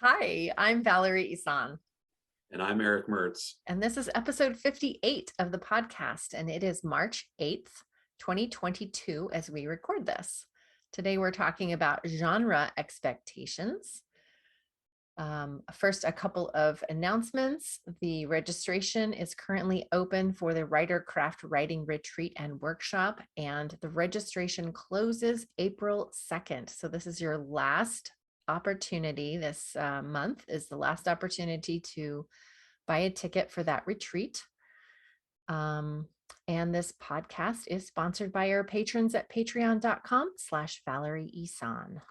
Hi, I'm Valerie Isan, And I'm Eric Mertz. and this is episode 58 of the podcast, and it is March 8th, 2022, as we record this. Today, we're talking about genre expectations. First, a couple of announcements. The registration is currently open for the Writer Craft Writing Retreat and Workshop, and the registration closes April 2nd. So, this is your last opportunity. This month is the last opportunity to buy a ticket for that retreat. And this podcast is sponsored by our patrons at patreon.com/Valerie Isan.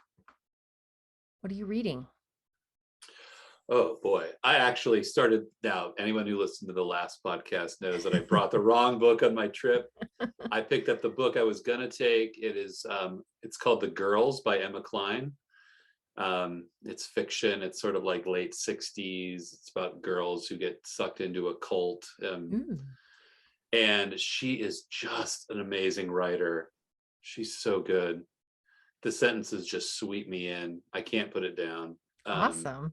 What are you reading? Oh boy, I actually started. Now, anyone who listened to the last podcast knows that I brought the wrong book on my trip. I picked up the book I was gonna take. It's called The Girls by Emma Klein. It's fiction. It's sort of like late 60s. It's about girls who get sucked into a cult. And she is just an amazing writer. She's so good. The sentences just sweep me in. I can't put it down. Awesome.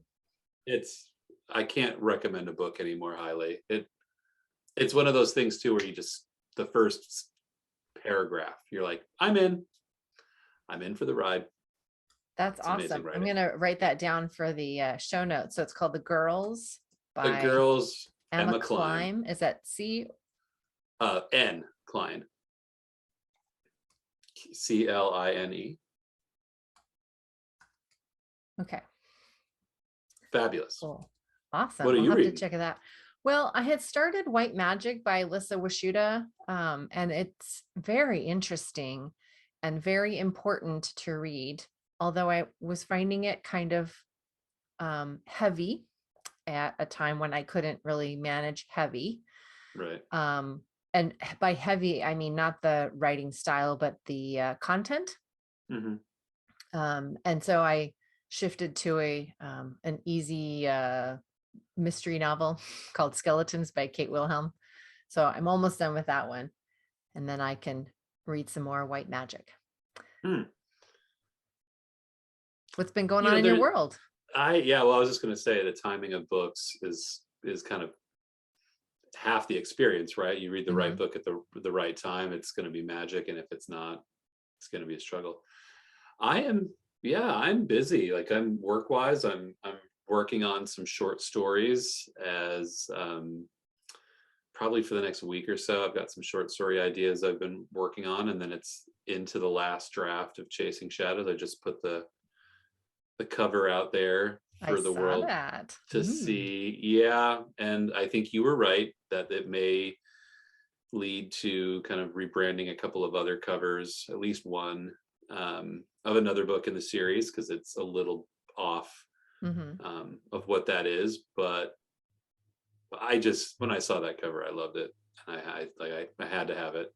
I can't recommend a book any more highly. It's one of those things too where the first paragraph, you're like, I'm in for the ride. That's It's awesome. amazing I'm writing. going to write that down for the show notes. So it's called The Girls The by Girls, Emma Emma Klein. Klein. Is that C? N Klein. Cline. Okay. Fabulous. Cool. Awesome. What are I'll you have to reading? check it out. Well, I had started White Magic by Alyssa Washuta, and it's very interesting and very important to read, although I was finding it kind of heavy at a time when I couldn't really manage heavy. Right. And by heavy, I mean not the writing style, but the content. Mm-hmm. And so I shifted to an easy mystery novel called Skeletons by Kate Wilhelm. So I'm almost done with that one. And then I can read some more White Magic. What's been going on in your world? I was just going to say the timing of books is kind of half the experience, right? You read the right book at the right time, it's going to be magic, and if it's not, it's going to be a struggle. I'm busy. Like, I'm work-wise, I'm working on some short stories as probably for the next week or so. I've got some short story ideas I've been working on, and then it's into the last draft of Chasing Shadows. I just put the cover out there for the world to see. Yeah, and I think you were right that it may lead to kind of rebranding a couple of other covers, at least one of another book in the series, because it's a little off of what that is. But when I saw that cover, I loved it, and I had to have it.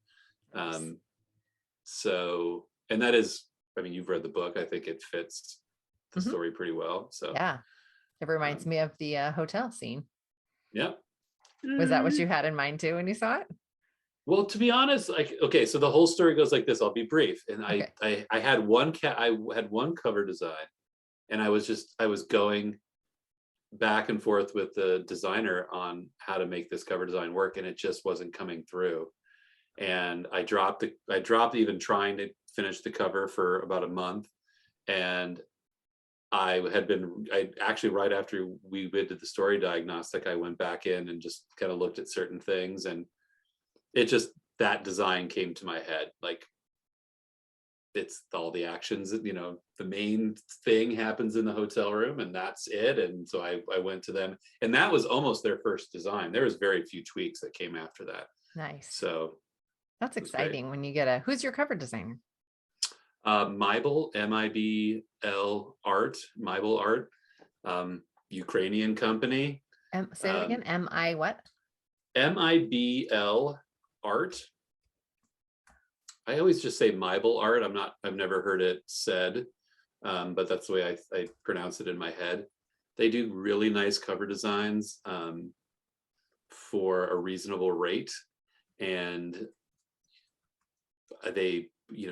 So, and that is, I mean, you've read the book. I think it fits the story pretty well. So yeah, it reminds me of the hotel scene. Yeah. Was that what you had in mind too when you saw it? Well, to be honest, okay, so the whole story goes like this. I'll be brief. And I had I had one cover design, and I was going back and forth with the designer on how to make this cover design work, and it just wasn't coming through. And I dropped even trying to finish the cover for about a month. And I actually, right after we did the story diagnostic, I went back in and just kind of looked at certain things, and that design came to my head. Like, it's all the actions, the main thing happens in the hotel room, and that's it. And so I went to them, and that was almost their first design. There was very few tweaks that came after that. Nice. So that's exciting when you get who's your cover designer? Mibel, Mibl Art, Mibel Art, Ukrainian company. Say it again. M-I what? Mibl Art. I always just say Mibel Art. I've never heard it said, but that's the way I pronounce it in my head. They do really nice cover designs for a reasonable rate, and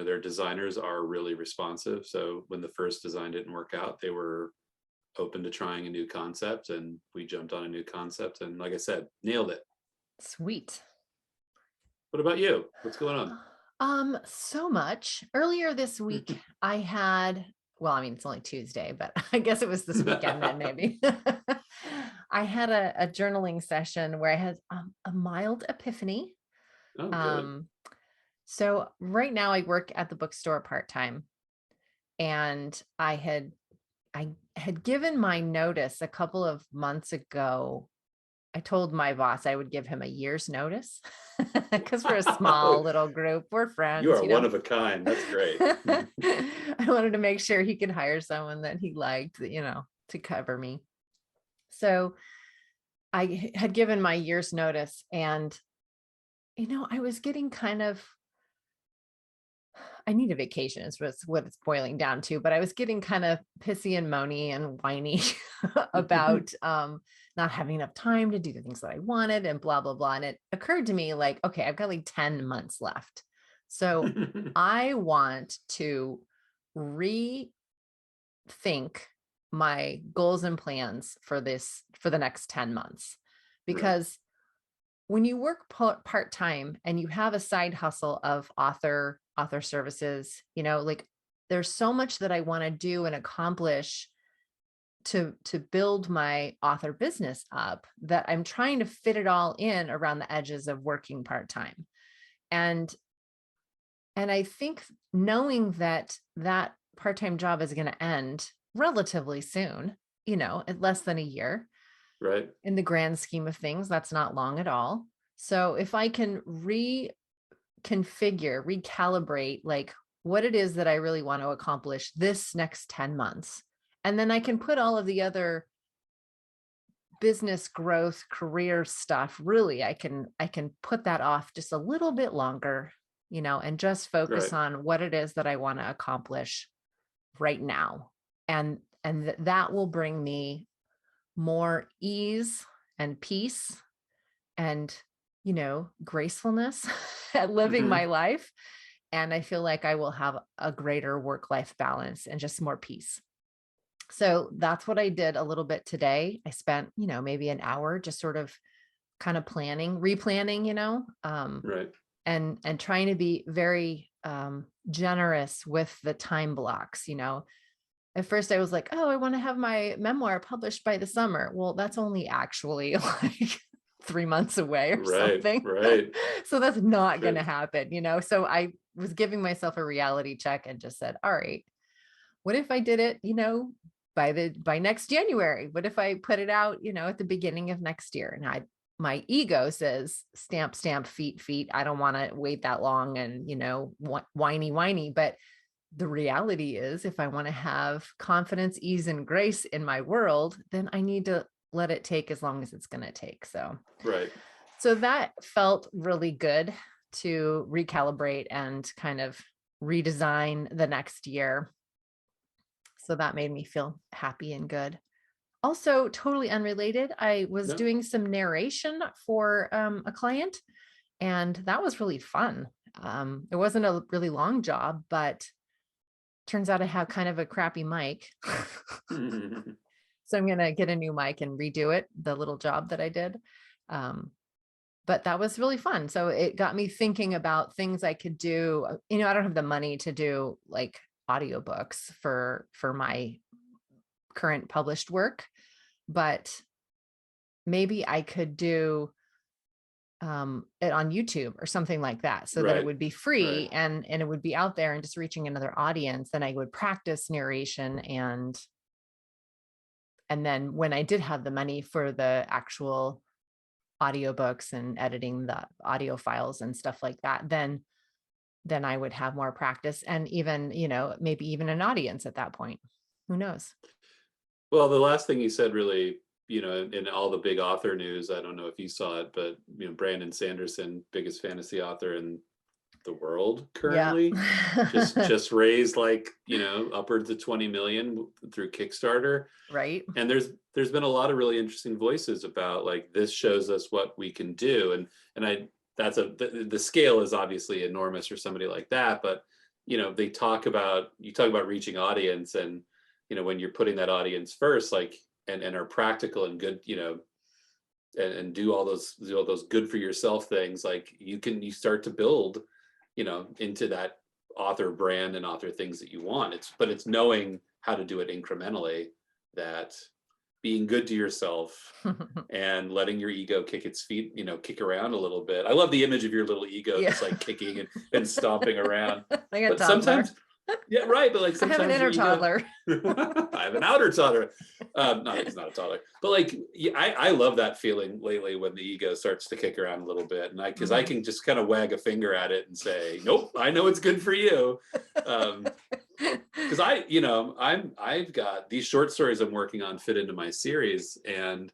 their designers are really responsive. So when the first design didn't work out, they were open to trying a new concept, and we jumped on a new concept, and like I said, nailed it. Sweet. What about you? What's going on? So much. Earlier this week, I had, well, I mean, it's only Tuesday, but I guess it was this weekend then maybe. I had a journaling session where I had a mild epiphany. Oh, good. So right now I work at the bookstore part-time, and I had given my notice a couple of months ago. I told my boss I would give him a year's notice because we're a small little group. We're friends. You are one of a kind. That's great. I wanted to make sure he could hire someone that he liked, to cover me. So I had given my year's notice, and, I was getting I need a vacation is what it's boiling down to, but I was getting kind of pissy and moany and whiny about not having enough time to do the things that I wanted and blah, blah, blah. And it occurred to me like, okay, I've got like 10 months left. So I want to rethink my goals and plans for the next 10 months, because when you work part-time and you have a side hustle of author services, like there's so much that I want to do and accomplish to build my author business up, that I'm trying to fit it all in around the edges of working part-time. And I think knowing that part-time job is going to end relatively soon, in less than a year, Right. in the grand scheme of things, that's not long at all. So if I can recalibrate like what it is that I really want to accomplish this next 10 months, and then I can put all of the other business growth, career stuff, really, I can put that off just a little bit longer, and just focus on what it is that I want to accomplish right now. And that will bring me more ease and peace and, gracefulness at living my life. And I feel like I will have a greater work-life balance and just more peace. So that's what I did a little bit today. I spent, maybe an hour just sort of kind of replanning, and trying to be very generous with the time blocks. At first I was like, oh, I want to have my memoir published by the summer. Well, that's only actually like 3 months away or something. Right. So that's not going to happen, So I was giving myself a reality check and just said, all right, what if I did it, by next January? What if I put it out, at the beginning of next year? And my ego says, stamp, feet. I don't want to wait that long and, whiny. But the reality is, if I want to have confidence, ease, and grace in my world, then I need to let it take as long as it's going to take. So that felt really good to recalibrate and kind of redesign the next year. So that made me feel happy and good. Also, totally unrelated, I was doing some narration for a client, and that was really fun. It wasn't a really long job, but turns out I have kind of a crappy mic. So I'm going to get a new mic and redo it, the little job that I did. But that was really fun. So it got me thinking about things I could do. I don't have the money to do like audiobooks for my current published work, but maybe I could do it on YouTube or something like that, so that it would be free and it would be out there and just reaching another audience. Then I would practice narration, and then when I did have the money for the actual audiobooks and editing the audio files and stuff like that, then I would have more practice and even, maybe even an audience at that point. Who knows? Well, the last thing you said really, in all the big author news, I don't know if you saw it, but Brandon Sanderson, biggest fantasy author in the world currently, just raised like, upwards of 20 million through Kickstarter. Right. And there's been a lot of really interesting voices about like, this shows us what we can do. And the scale is obviously enormous for somebody like that, but you talk about reaching audience, and when you're putting that audience first, like, and are practical and good, and do all those good for yourself things, like you start to build, into that author brand and author things that you want. It's knowing how to do it incrementally, that being good to yourself and letting your ego kick its feet, kick around a little bit. I love the image of your little ego just like kicking and stomping around. Like a But toddler. sometimes, yeah, right. But like I have sometimes an inner toddler. I have an outer toddler. No, he's not a toddler. But like, I love that feeling lately when the ego starts to kick around a little bit, and because I can just kind of wag a finger at it and say, nope, I know it's good for you. Because I've got these short stories I'm working on fit into my series, and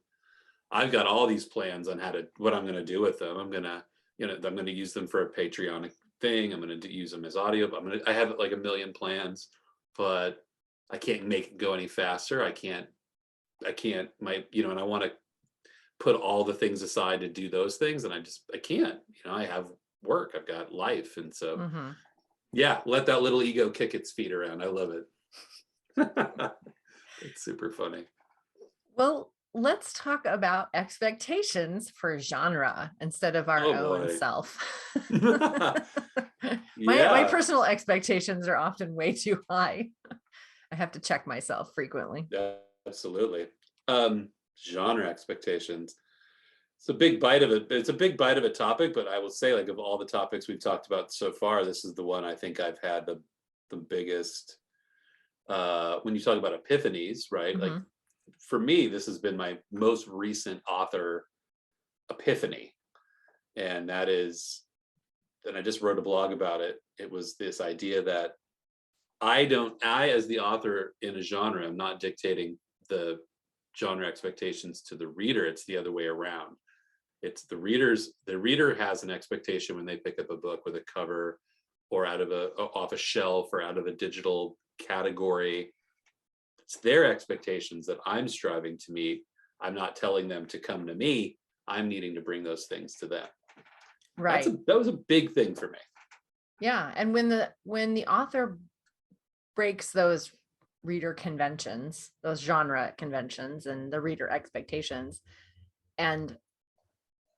I've got all these plans on what I'm going to do with them. I'm going to use them for a Patreon thing. I'm going to use them as audio. I have like a million plans, but I can't make it go any faster. I can't, and I want to put all the things aside to do those things. And I can't, I have work, I've got life. And so, yeah, let that little ego kick its feet around. I love it. It's super funny. Well, let's talk about expectations for genre instead of our own self. My personal expectations are often way too high. I have to check myself frequently. Yeah, absolutely. Genre expectations. It's a big bite of it. It's a big bite of a topic, but I will say, like, of all the topics we've talked about so far, this is the one I think I've had the biggest. When you talk about epiphanies, right? Like, for me, this has been my most recent author epiphany, and that is, and I just wrote a blog about it. It was this idea that I, as the author in a genre, am not dictating the genre expectations to the reader. It's the other way around. It's the reader has an expectation when they pick up a book with a cover or off a shelf or out of a digital category. It's their expectations that I'm striving to meet. I'm not telling them to come to me. I'm needing to bring those things to them. Right. That was a big thing for me. Yeah. And when the author breaks those reader conventions, those genre conventions and the reader expectations, and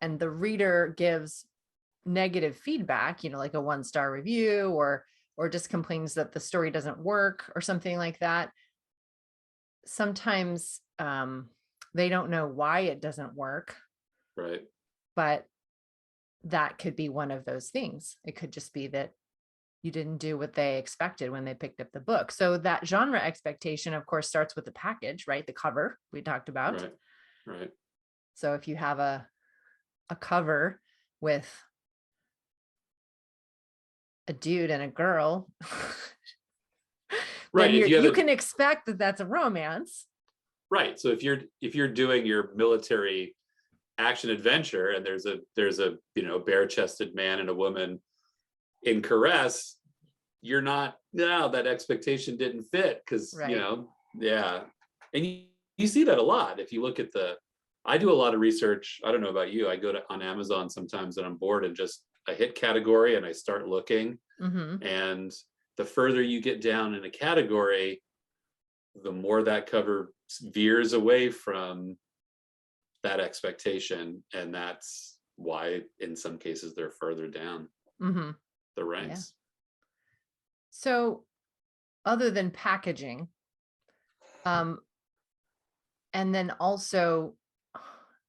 the reader gives negative feedback, like a 1-star review or just complains that the story doesn't work or something like that, sometimes they don't know why it doesn't work. Right. But that could be one of those things. It could just be that you didn't do what they expected when they picked up the book. So that genre expectation, of course, starts with the package, right? The cover we talked about. Right. So if you have a cover with a dude and a girl, right, then you can expect that that's a romance. Right. So if you're doing your military action adventure and there's a bare-chested man and a woman in caress, you're not, no, that expectation didn't fit because yeah. And you see that a lot. If you look at I do a lot of research. I don't know about you. I go on Amazon sometimes and I'm bored and I hit category and I start looking. And the further you get down in a category, the more that cover veers away from that expectation. And that's why in some cases they're further down the ranks. Yeah. So other than packaging, and then also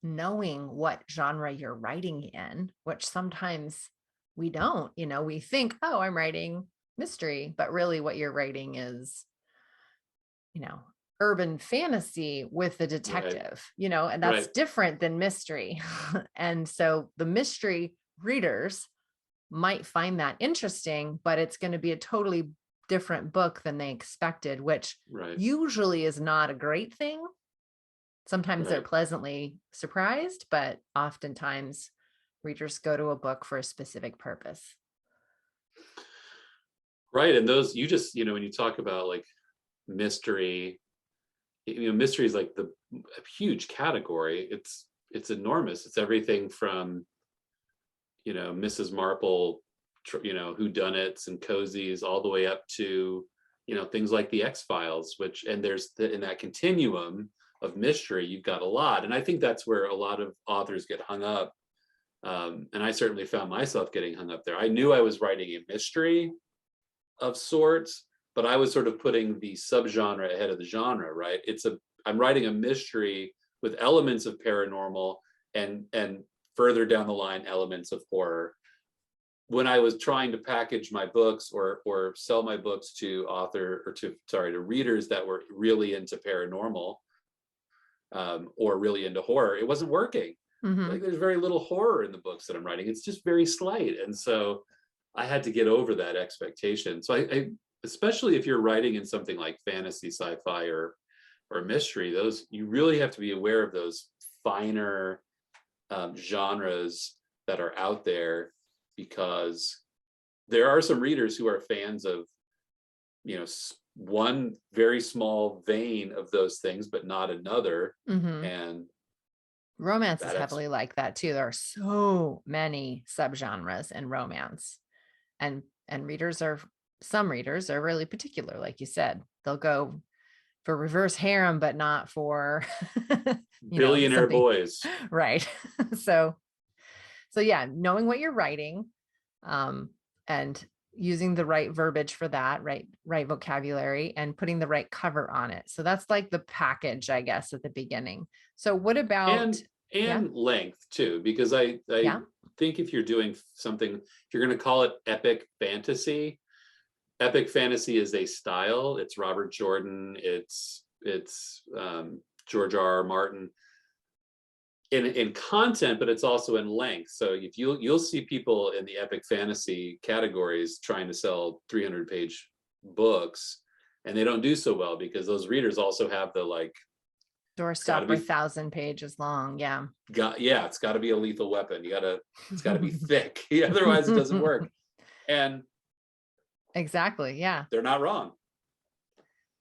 knowing what genre you're writing in, which sometimes we don't, we think, oh, I'm writing mystery, but really what you're writing is, urban fantasy with the detective, and that's different than mystery. And so the mystery readers might find that interesting, but it's going to be a totally different book than they expected, which usually is not a great thing. Sometimes they're pleasantly surprised, but oftentimes readers go to a book for a specific purpose. Right. And those, you just, when you talk about like mystery, mystery is like a huge category. It's enormous. It's everything from, Mrs. Marple, whodunits and cozies, all the way up to, things like the X-Files, and there's in that continuum of mystery, you've got a lot. And I think that's where a lot of authors get hung up. And I certainly found myself getting hung up there. I knew I was writing a mystery of sorts, but I was sort of putting the subgenre ahead of the genre, right? I'm writing a mystery with elements of paranormal and further down the line elements of horror. When I was trying to package my books or sell my books to readers that were really into paranormal or really into horror, it wasn't working. Like there's very little horror in the books that I'm writing. It's just very slight. And so I had to get over that expectation. So I especially if you're writing in something like fantasy, sci-fi, or mystery, you really have to be aware of those finer genres that are out there, because there are some readers who are fans of one very small vein of those things but not another. And romance is heavily like that too. There are so many subgenres in romance, and some readers are really particular. Like you said, they'll go for reverse harem but not for billionaire boys, right? So yeah, knowing what you're writing and using the right verbiage for that, right vocabulary, and putting the right cover on it. So that's like the package, I guess, at the beginning. So what about length too, because I think if you're doing something, if you're going to call it epic fantasy is a style. It's Robert Jordan, it's George R.R. Martin in content, but it's also in length. So if you'll see people in the epic fantasy categories trying to sell 300-page books, and they don't do so well because those readers also have the doorstop 1,000 pages long. It's got to be a lethal weapon. It's got to be thick. Otherwise it doesn't work. And exactly, yeah, they're not wrong.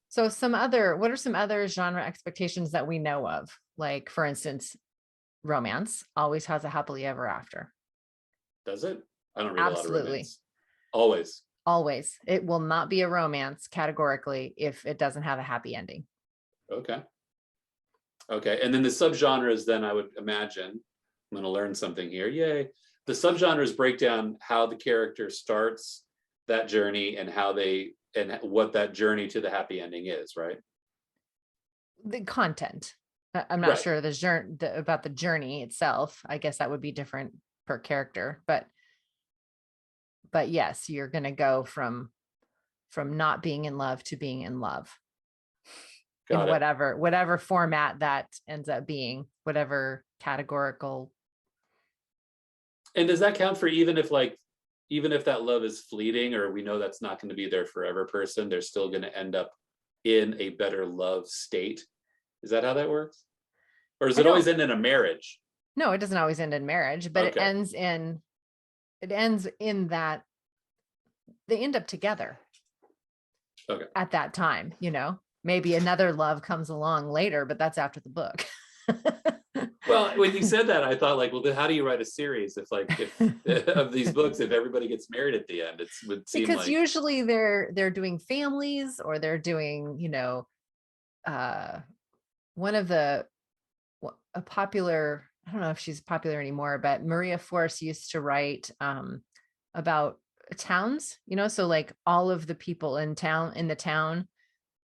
So what are some other genre expectations that we know of? Like, for instance, romance always has a happily ever after. Does it? I don't read Absolutely. A lot of romance. Always. It will not be a romance categorically if it doesn't have a happy ending. Okay. And then the subgenres, then I would imagine, I'm going to learn something here. Yay. The subgenres break down how the character starts that journey and what that journey to the happy ending is, right? The content. I'm not sure about the journey itself. I guess that would be different per character, but yes, you're going to go from not being in love to being in love. Got in whatever format that ends up being, whatever categorical. And does that count for even if that love is fleeting, or we know that's not going to be there forever person, they're still going to end up in a better love state? Is that how that works? Or does it always end in a marriage? No, it doesn't always end in marriage, but it ends in that they end up together. Okay. At that time, maybe another love comes along later, but that's after the book. Well, when you said that, I thought well, how do you write a series if of these books, if everybody gets married at the end? It would seem because usually they're doing families, or they're doing, one of a popular, I don't know if she's popular anymore, but Maria Force used to write about towns, so like all of the people in the town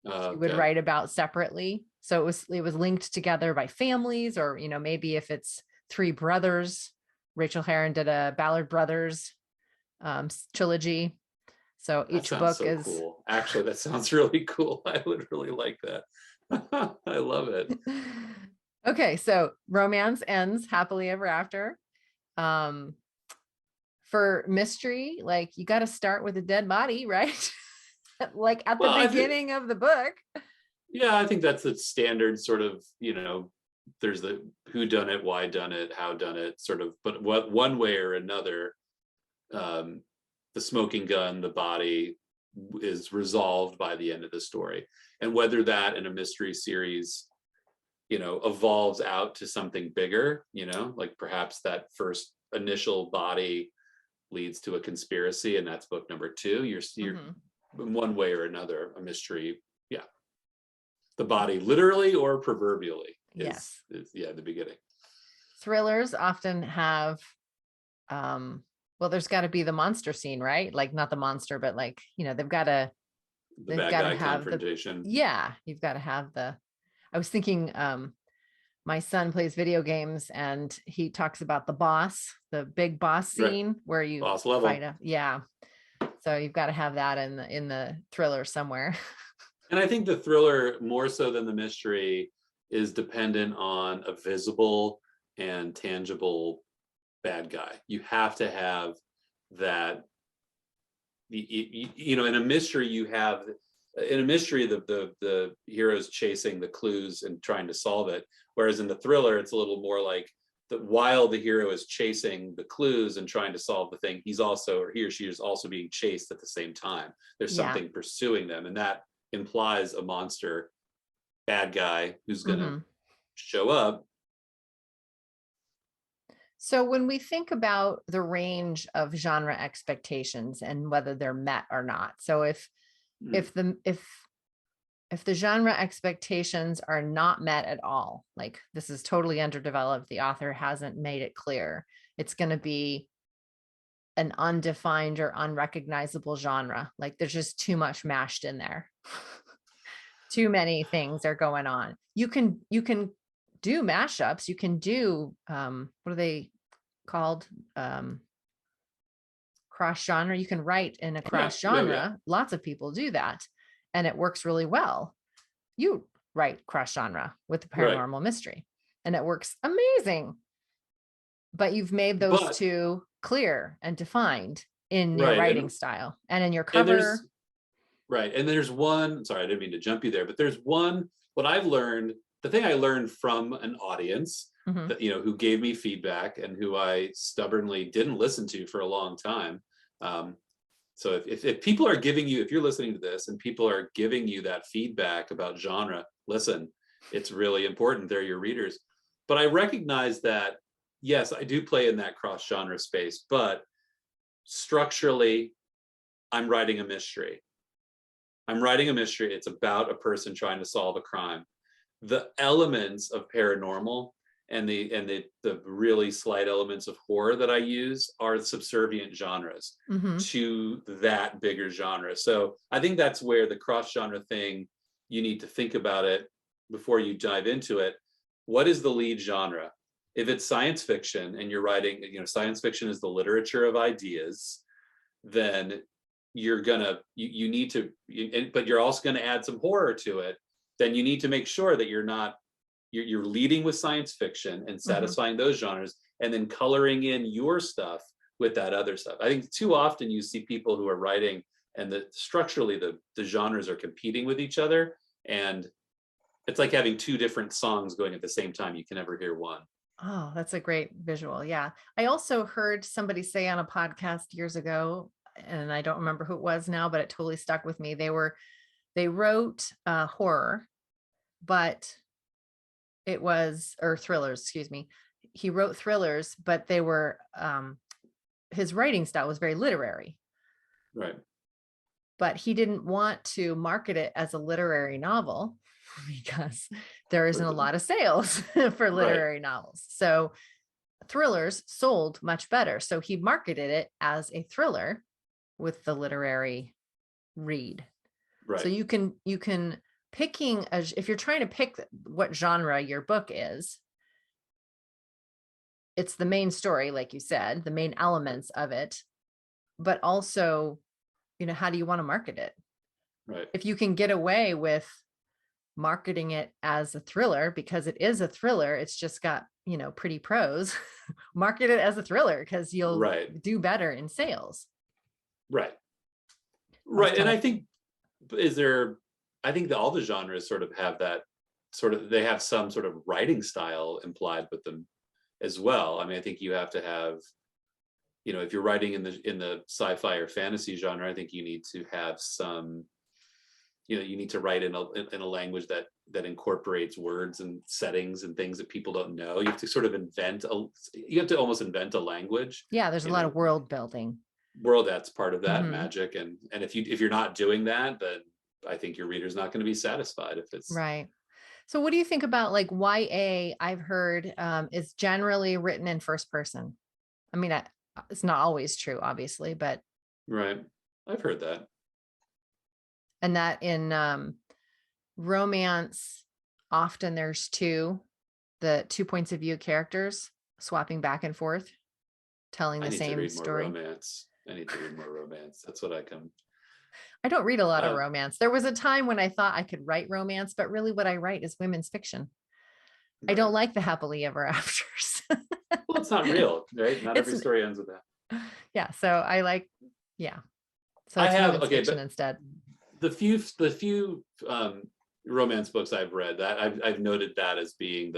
she would write about separately. So it was linked together by families, or maybe if it's three brothers. Rachel Herron did a Ballard Brothers trilogy. So each book is cool. Actually, that sounds really cool. I would really like that. I love it. Okay, so romance ends happily ever after. For mystery, you got to start with a dead body, right? Like at the beginning of the book. Yeah, I think that's the standard sort of, there's the who done it, why done it, how done it sort of, but what one way or another, the smoking gun, the body is resolved by the end of the story. And whether that in a mystery series, evolves out to something bigger, like perhaps that first initial body leads to a conspiracy, and that's book number 2. You're in one way or another, a mystery. Yeah. The body, literally or proverbially, Yes. is the beginning. Thrillers often have, well, there's got to be the monster scene, right? Like not the monster, but like, they've got to Bad guy confrontation. you've got to have I was thinking, my son plays video games and he talks about the big boss scene, right, where you boss level. fight so you've got to have that in the thriller somewhere. And I think the thriller, more so than the mystery, is dependent on a visible and tangible bad guy. You have to have that. In a mystery, the hero's chasing the clues and trying to solve it, whereas in the thriller it's a little more like that while the hero is chasing the clues and trying to solve the thing, he or she is also being chased at the same time. There's something pursuing them, and that implies a monster bad guy who's going to show up. So when we think about the range of genre expectations and whether they're met or not, so if the genre expectations are not met at all, like this is totally underdeveloped, the author hasn't made it clear, it's going to be an undefined or unrecognizable genre. Like there's just too much mashed in there. Too many things are going on. You can do mashups. You can do, what are they called? Cross genre. You can write in a cross genre. Yeah. Lots of people do that and it works really well. You write cross genre with the paranormal mystery and it works amazing. But you've made those two clear and defined in your writing style and in your cover. And there's one, sorry, I didn't mean to jump you there, but there's one, what I've learned, the thing I learned from an audience that, who gave me feedback and who I stubbornly didn't listen to for a long time. So if people are giving you, if you're listening to this and people are giving you that feedback about genre, listen, it's really important. They're your readers. But I recognize that, yes, I do play in that cross genre space, but structurally, I'm writing a mystery. It's about a person trying to solve a crime. The elements of paranormal and the really slight elements of horror that I use are subservient genres to that bigger genre. So I think that's where the cross genre thing, you need to think about it before you dive into it. What is the lead genre? If it's science fiction and you're writing, science fiction is the literature of ideas, then you're gonna, you need to, but you're also gonna add some horror to it. Then you need to make sure that you're leading with science fiction and satisfying those genres, and then coloring in your stuff with that other stuff. I think too often you see people who are writing and structurally the genres are competing with each other, and it's like having two different songs going at the same time. You can never hear one. Oh, that's a great visual. Yeah. I also heard somebody say on a podcast years ago, and I don't remember who it was now, but it totally stuck with me. They wrote horror, but it was, or thrillers, excuse me. He wrote thrillers, but they were, his writing style was very literary. Right. But he didn't want to market it as a literary novel because there isn't a lot of sales for literary novels. So thrillers sold much better. So he marketed it as a thriller with the literary read. Right. So you can if you're trying to pick what genre your book is, it's the main story, like you said, the main elements of it, but also, how do you want to market it? Right. If you can get away with marketing it as a thriller, because it is a thriller, it's just got, pretty prose, market it as a thriller because you'll do better in sales. Right. Right. And I think, I think that all the genres sort of have that they have some sort of writing style implied with them as well. I mean, I think you have to have, if you're writing in the sci-fi or fantasy genre, I think you need to have some, you need to write in a language that incorporates words and settings and things that people don't know. You have to sort of almost invent a language. Yeah, there's a lot of world building. world, that's part of that Hmm. magic. And if you're not doing that, then I think your reader's not going to be satisfied if it's Right. So what do you think about like YA? I've heard is generally written in first person. I mean, it's not always true, obviously, but right. I've heard that. and that in romance, often there's the 2 points of view characters swapping back and forth, telling I the need to same read more story. romance. I need to read more romance. That's what I come. I don't read a lot of Uh, romance. There was a time when I thought I could write romance, but really what I write is women's fiction. I don't right. like the happily ever afters. Well, it's not real, right? Not It's every story ends with that. yeah, so I like yeah. So I it's have women's okay, fiction but instead. the few romance books I've read, that I've noted that as being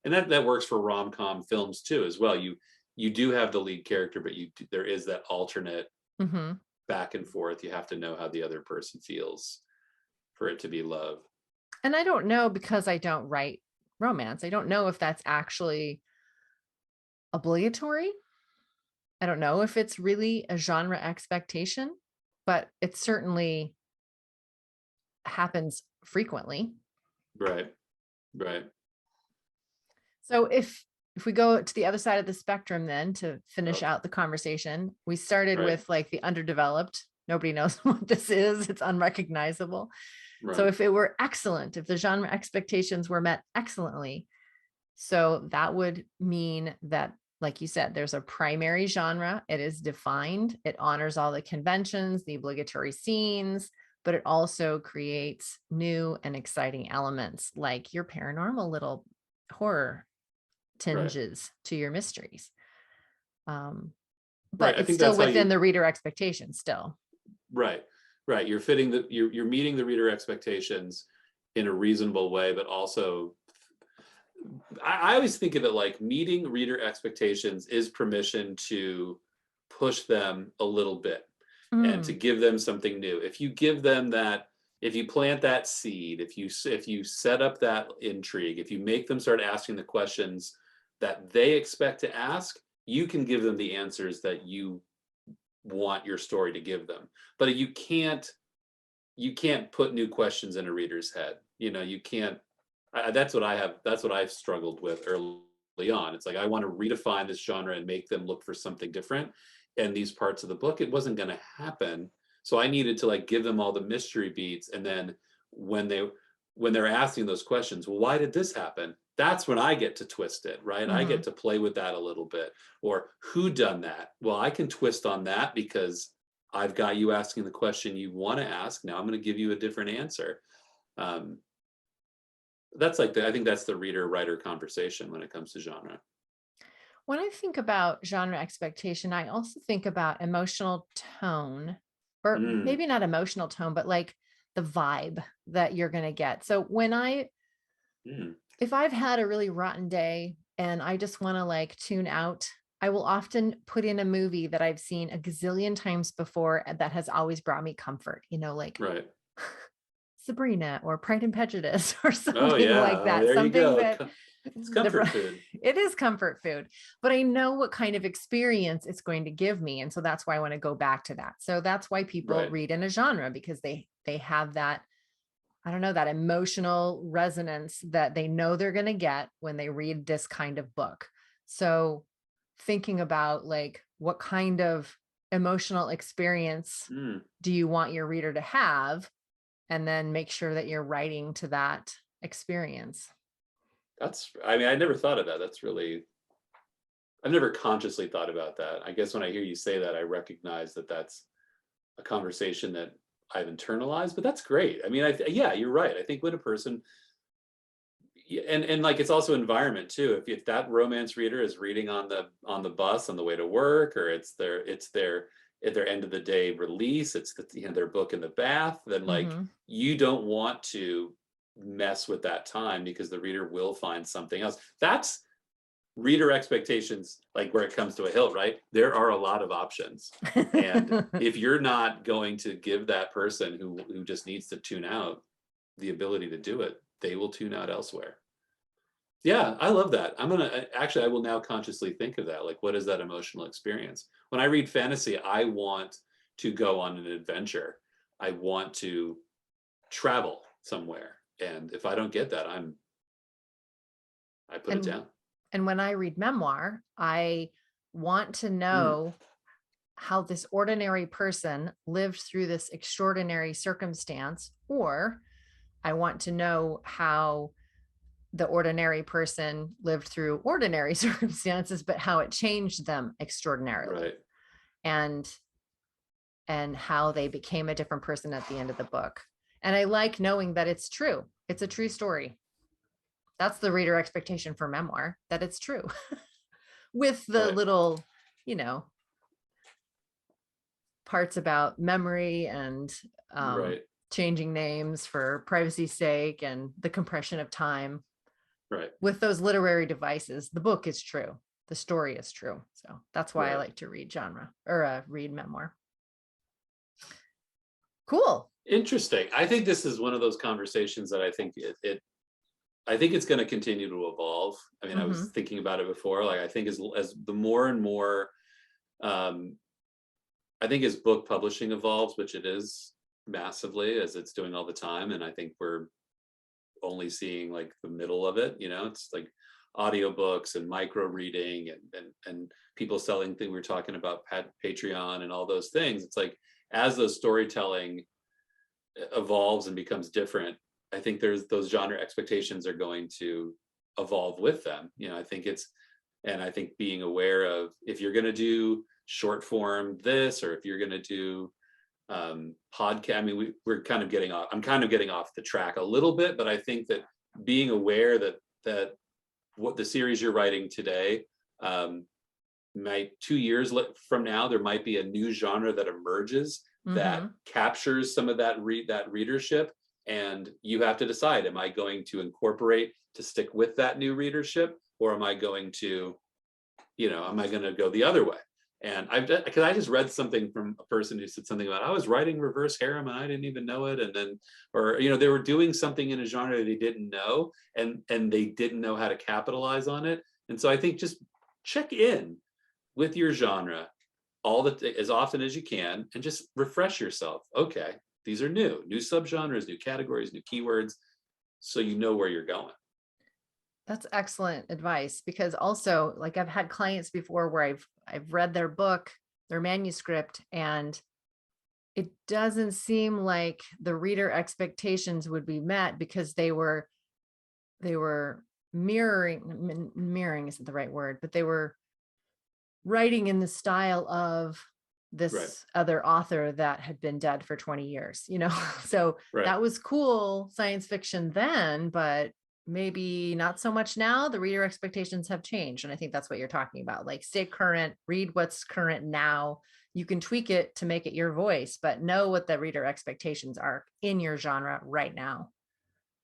and that works for rom-com films too as well. You do have the lead character, but there is that alternate Hmm. back and forth. You have to know how the other person feels for it to be love. And I don't know, because I don't write romance. I don't know if that's actually obligatory. I don't know if it's really a genre expectation, but it certainly happens frequently. Right, right, So if we go to the other side of the spectrum then to finish oh, out the conversation, we started right, with like the underdeveloped. Nobody knows what this is. It's unrecognizable. So right, if it were excellent, if the genre expectations were met excellently, so that would mean that, like you said, there's a primary genre. It is defined. It honors all the conventions, the obligatory scenes, but it also creates new and exciting elements like your paranormal little horror right, tinges to your mysteries. Um, right. but I it's think still that's how within you. the reader expectation still. Right, right. You're meeting the reader expectations in a reasonable way, but also I always think of it like meeting reader expectations is permission to push them a little bit and to Mm, give them something new. If you give them that, if you plant that seed, if you set up that intrigue, if you make them start asking the questions that they expect to ask, you can give them the answers that you want your story to give them. But you can't put new questions in a reader's head. You can't. That's what I've struggled with early on. It's like I want to redefine this genre and make them look for something different. And these parts of the book, it wasn't going to happen. So I needed to like give them all the mystery beats, and then when they when they're asking those questions, well, why did this happen? That's when I get to twist it, right? I mm-hmm. get to play with that a little bit. Or who done that? Well, I can twist on that because I've got you asking the question you want to ask. Now I'm going to give you a different answer. Um, that's like I think that's the reader writer conversation when it comes to genre. When I think about genre expectation, I also think about emotional tone, or Mm, maybe not emotional tone, but like the vibe that you're going to get. So mm, if I've had a really rotten day and I just want to like tune out, I will often put in a movie that I've seen a gazillion times before and that has always brought me comfort, like right. Sabrina or Pride and Prejudice or Oh something yeah. like Oh, that. there you Something go. that It's comfort food. it is comfort food, but I know what kind of experience it's going to give me. And so that's why I want to go back to that. So that's why people Right. read in a genre, because they have that, I don't know, that emotional resonance that they know they're going to get when they read this kind of book. So thinking about like what kind of emotional experience Mm, do you want your reader to have, and then make sure that you're writing to that experience. I mean, I never thought of that. I've never consciously thought about that. I guess when I hear you say that, I recognize that that's a conversation that I've internalized, but that's great. I mean, yeah, you're right. I think when a person and like it's also environment too. If that romance reader is reading on the bus on the way to work, or it's their at their end of the day release, it's their book in the bath, then like Mm-hmm. you don't want to mess with that time because the reader will find something else. That's reader expectations, like where it comes to a hill, right? There are a lot of options. And if you're not going to give that person who just needs to tune out the ability to do it, they will tune out elsewhere. Yeah, I love that. I will now consciously think of that. Like, what is that emotional experience? When I read fantasy, I want to go on an adventure. I want to travel somewhere. And if I don't get that, I put it And down. and when I read memoir, I want to know how this ordinary person lived through this extraordinary circumstance, or I want to know how the ordinary person lived through ordinary circumstances, but how it changed them extraordinarily, Right. and how they became a different person at the end of the book. And I like knowing that it's true. It's a true story. That's the reader expectation for memoir, that it's true. With the Right. little, you know, parts about memory and Right. changing names for privacy's sake and the compression of time. Right. With those literary devices, the book is true. The story is true. So that's why I Right. like to read genre, or read memoir. Cool. Interesting. I think this is one of those conversations that I think I think it's going to continue to evolve. I mean, I was Mm-hmm. thinking about it before. Like, I think as the more and more, um, I think as book publishing evolves, which it is massively, as it's doing all the time, and I think we're only seeing like the middle of it. It's like audiobooks and micro reading and people selling things. We were talking about Patreon and all those things. It's like, as those storytelling evolves and becomes different, I think there's those genre expectations are going to evolve with them. I think being aware of, if you're going to do short form this, or if you're going to do podcast. I mean, we're kind of getting off. I'm kind of getting off the track a little bit, but I think that being aware that what the series you're writing today, might 2 years from now, there might be a new genre that emerges that Mm-hmm. captures some of that readership, and you have to decide: am I going to incorporate to stick with that new readership, or am I going to go the other way? And because I just read something from a person who said something about, I was writing reverse harem and I didn't even know it, and then, or they were doing something in a genre they didn't know, and they didn't know how to capitalize on it. And so I think just check in with your genre as often as you can, and just refresh yourself. Okay, these are new subgenres, new categories, new keywords, so you know where you're going. That's excellent advice, because also, like, I've had clients before where I've read their book, their manuscript, and it doesn't seem like the reader expectations would be met, because they were mirroring isn't the right word, but they were writing in the style of Right. this other author that had been dead for 20 years, So Right. that was cool science fiction then, but maybe not so much now. The reader expectations have changed. And I think that's what you're talking about. Like, stay current, read what's current now. You can tweak it to make it your voice, but know what the reader expectations are in your genre right now.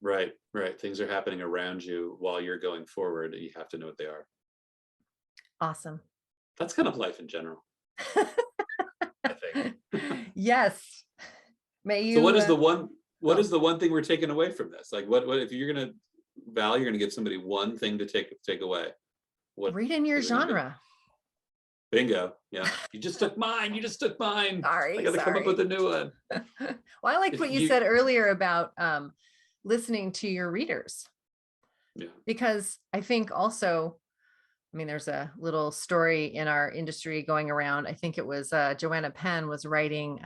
Right. Right. Things are happening around you while you're going forward. You have to know what they are. Awesome. That's kind of life in general, I think. Yes. May So you, what is the one what oh, is the one thing we're taking away from this? Like, what if you're gonna you're gonna give somebody one thing to take away? What read in your is it gonna be? genre. Bingo. Yeah. You just took mine. You just took mine. I Sorry, gotta come up with sorry. a new one. Well, I liked If what you you said earlier about listening to your readers, Yeah. because I think also, I mean, there's a little story in our industry going around. I think it was Joanna Penn was writing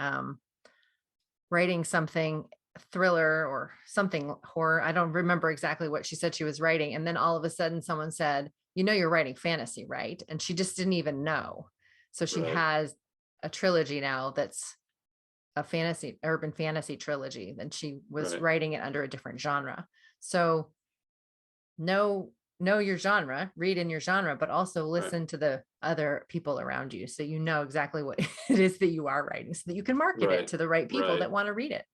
something, thriller or something horror. I don't remember exactly what she said she was writing. And then all of a sudden someone said, you're writing fantasy, right? And she just didn't even know. So she Right. has a trilogy now that's a urban fantasy trilogy. Then she was Right. writing it under a different genre. So know your genre, read in your genre, but also Right. listen to the other people around you, so you know exactly what it is that you are writing, so that you can market it Right. to the right people Right. that want to read it.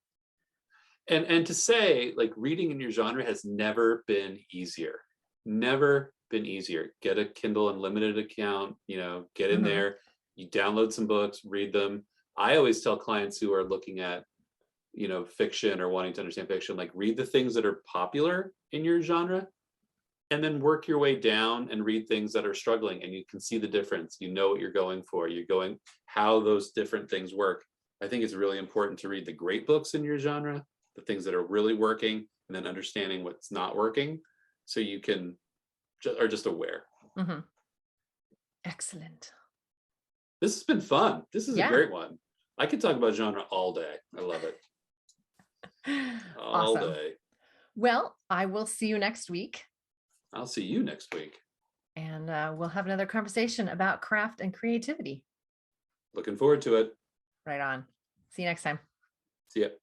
And to say, like, reading in your genre has never been easier. Never been easier. Get a Kindle Unlimited account, get in Mm-hmm. there, you download some books, read them. I always tell clients who are looking at, fiction or wanting to understand fiction, like, read the things that are popular in your genre and then work your way down and read things that are struggling, and you can see the difference. You know what you're going for. You're going how those different things work. I think it's really important to read the great books in your genre, the things that are really working, and then understanding what's not working, so you can are just aware. Mm-hmm. Excellent. This has been fun. This is a Yeah. great one. I could talk about genre all day. I love it. All Awesome. day. Well, I will see you next week. I'll see you next week. And we'll have another conversation about craft and creativity. Looking forward to it. Right on. See you next time. See ya.